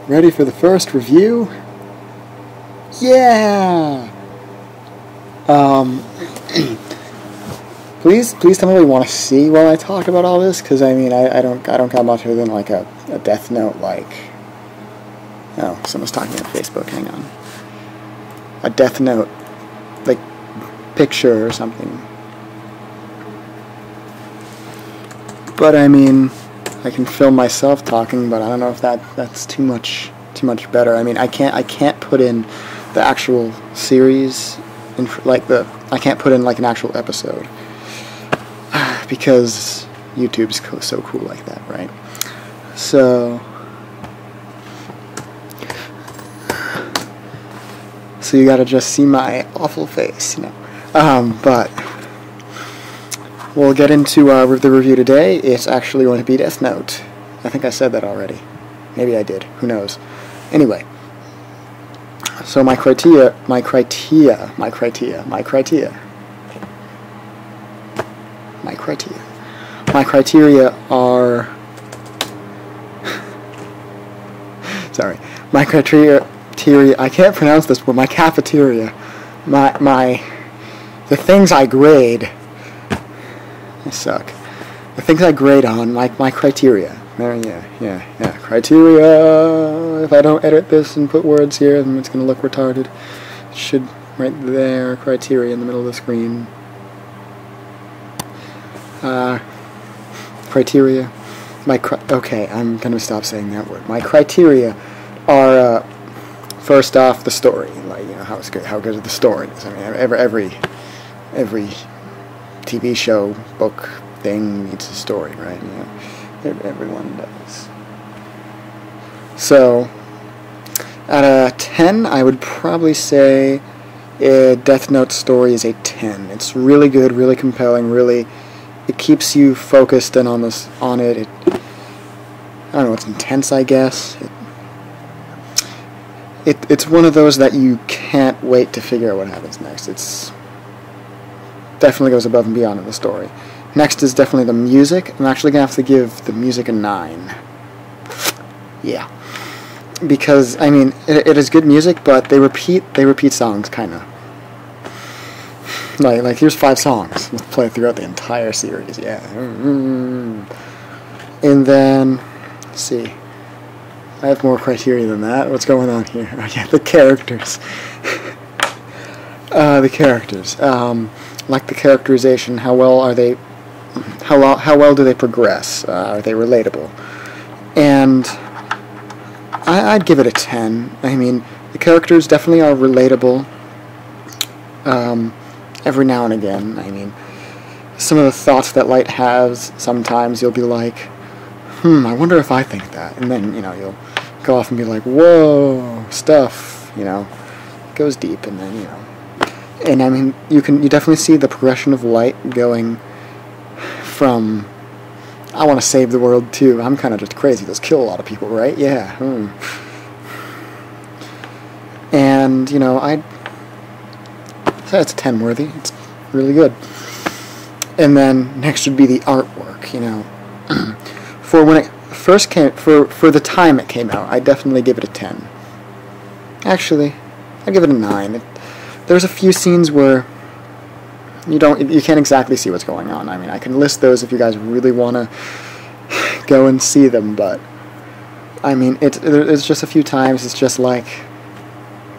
Ready for the first review? Yeah! Please tell me what you want to see while I talk about all this, because I mean, I don't got much other than like a Death Note, like, oh, someone's talking on Facebook, hang on. A Death Note, like, picture or something. But I mean, I can film myself talking, but I don't know if that's too much better. I mean, I can't put in the actual series, I can't put in like an actual episode because YouTube's so cool like that, right? So you gotta just see my awful face, you know. But we'll get into the review today. It's actually going to be Death Note. I think I said that already. Maybe I did. Who knows? Anyway. So my criteria are sorry. My criteria, I can't pronounce this word. My cafeteria. The things I grade. I suck. The things I grade on, my criteria. Yeah. Criteria. If I don't edit this and put words here, then it's going to look retarded. It should, right there, criteria in the middle of the screen. Criteria. Okay, I'm going to stop saying that word. My criteria are, first off, the story. Like, you know, how good is the story? I mean, every TV show, book, thing needs a story, right? You know, everyone does. So, out of 10, I would probably say Death Note story is a 10. It's really good, really compelling, it keeps you focused and on it. I don't know, it's intense, I guess. It's one of those that you can't wait to figure out what happens next. It's definitely goes above and beyond in the story. Next is definitely the music. I'm actually going to have to give the music a 9. Yeah. Because, I mean, it is good music, but they repeat songs, kind of. Like, here's 5 songs. Let's play throughout the entire series, yeah. And then, let's see. I have more criteria than that. What's going on here? Oh, yeah, the characters. Like the characterization, how well do they progress? Are they relatable? And I'd give it a 10. I mean, the characters definitely are relatable. Every now and again. I mean, some of the thoughts that Light has, sometimes you'll be like, I wonder if I think that. And then, you know, you'll go off and be like, whoa, stuff, you know. It goes deep, and then, you know. And I mean, you definitely see the progression of Light going from, I want to save the world too. I'm kind of just crazy. Let's kill a lot of people, right? Yeah. And, you know, I'd say it's 10 worthy. It's really good. And then next would be the artwork, you know. For when it first came, for the time it came out, I definitely give it a 10. Actually, I'd give it a 9. There's a few scenes where you can't exactly see what's going on. I mean, I can list those if you guys really want to go and see them, but I mean, it's just a few times. It's just like,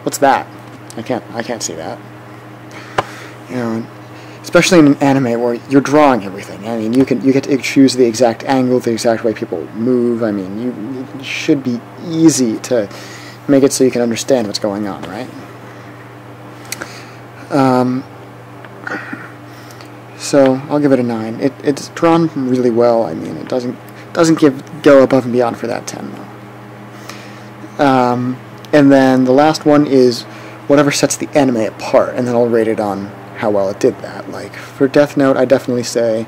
what's that? I can't see that. You know, especially in an anime where you're drawing everything. I mean, you get to choose the exact angle, the exact way people move. I mean, it should be easy to make it so you can understand what's going on, right? So I'll give it a 9. It's drawn really well. I mean, it doesn't go above and beyond for that 10 though. And then the last one is whatever sets the anime apart, and then I'll rate it on how well it did that. Like for Death Note, I definitely say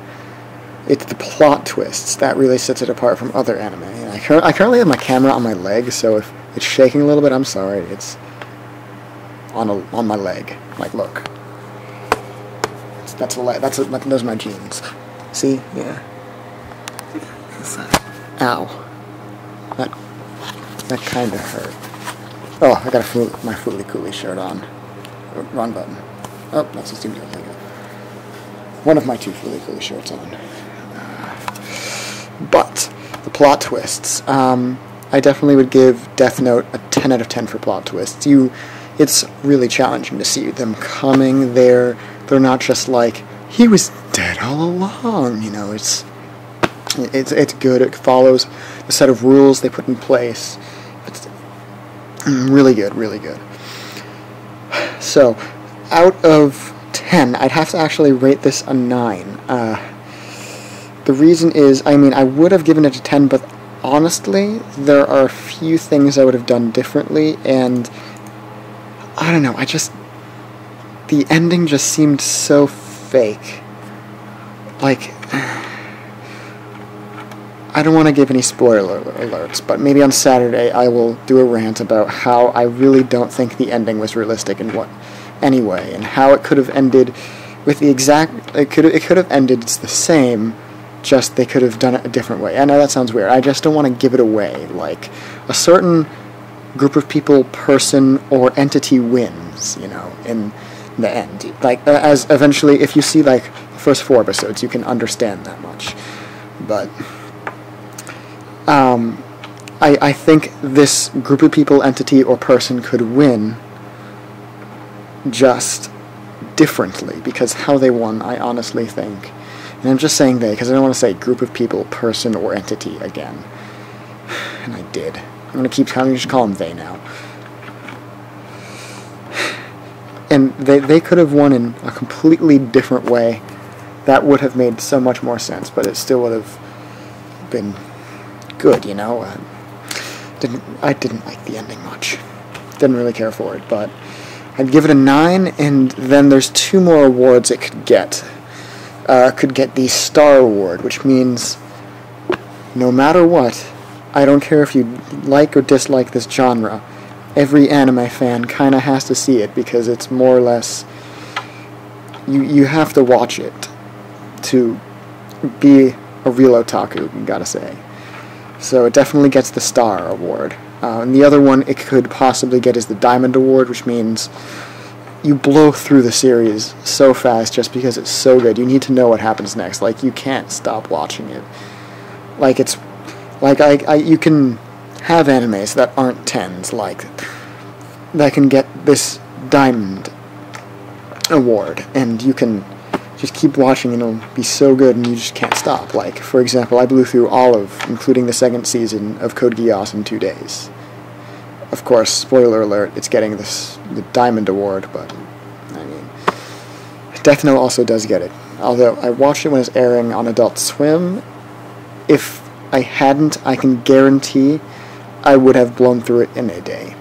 it's the plot twists that really sets it apart from other anime. And I currently have my camera on my leg, so if it's shaking a little bit, I'm sorry. It's on my leg. Like, look. Those are my jeans. See? Yeah. Ow. That That kind of hurt. Oh, I got my Fooly Cooly shirt on. Oh, wrong button. Oh, that's a studio. One of my 2 Fooly Cooly shirts on. But the plot twists. I definitely would give Death Note a 10 out of 10 for plot twists. It's really challenging to see them coming. They're not just like, he was dead all along. You know, it's good. It follows the set of rules they put in place. It's really good, really good. So, out of 10, I'd have to actually rate this a 9. The reason is, I mean, I would have given it a 10, but honestly, there are a few things I would have done differently, and I don't know, the ending just seemed so fake. Like, I don't want to give any spoiler alerts, but maybe on Saturday I will do a rant about how I really don't think the ending was realistic in any way, and how it could have ended with the exact, it could have ended the same, just they could have done it a different way. I know that sounds weird. I just don't want to give it away. Like, a certain group of people, person, or entity wins, you know, in the end. Like, as eventually, if you see, like, the first 4 episodes, you can understand that much. But, I think this group of people, entity, or person could win just differently, because how they won, I honestly think. And I'm just saying they, because I don't want to say group of people, person, or entity again. And I did. I'm going to keep calling, just call them they now. And they could have won in a completely different way. That would have made so much more sense, but it still would have been good, you know? I didn't like the ending much. Didn't really care for it, but I'd give it a 9, and then there's 2 more awards it could get. Could get the Star Award, which means no matter what, I don't care if you like or dislike this genre, every anime fan kind of has to see it, because it's more or less, you have to watch it to be a real otaku, you gotta say. So it definitely gets the Star Award. And the other one it could possibly get is the Diamond Award, which means you blow through the series so fast just because it's so good. You need to know what happens next. Like, you can't stop watching it. Like, it's like you can have animes that aren't 10s, like that can get this Diamond Award, and you can just keep watching and it'll be so good and you just can't stop. Like, for example, I blew through all of, including the 2nd season of Code Geass in 2 days. Of course, spoiler alert, it's getting the Diamond Award, but, I mean, Death Note also does get it. Although, I watched it when it was airing on Adult Swim. If I hadn't, I can guarantee I would have blown through it in a day.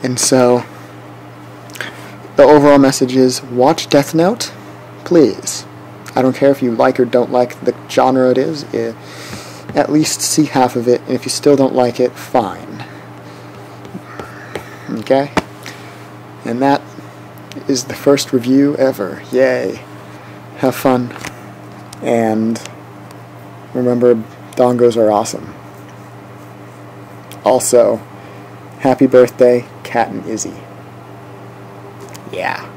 And so, the overall message is, watch Death Note, please. I don't care if you like or don't like the genre it is. At least see half of it, and if you still don't like it, fine. Okay? And that is the first review ever. Yay. Have fun. And remember, dongos are awesome. Also, happy birthday, Cat and Izzy. Yeah.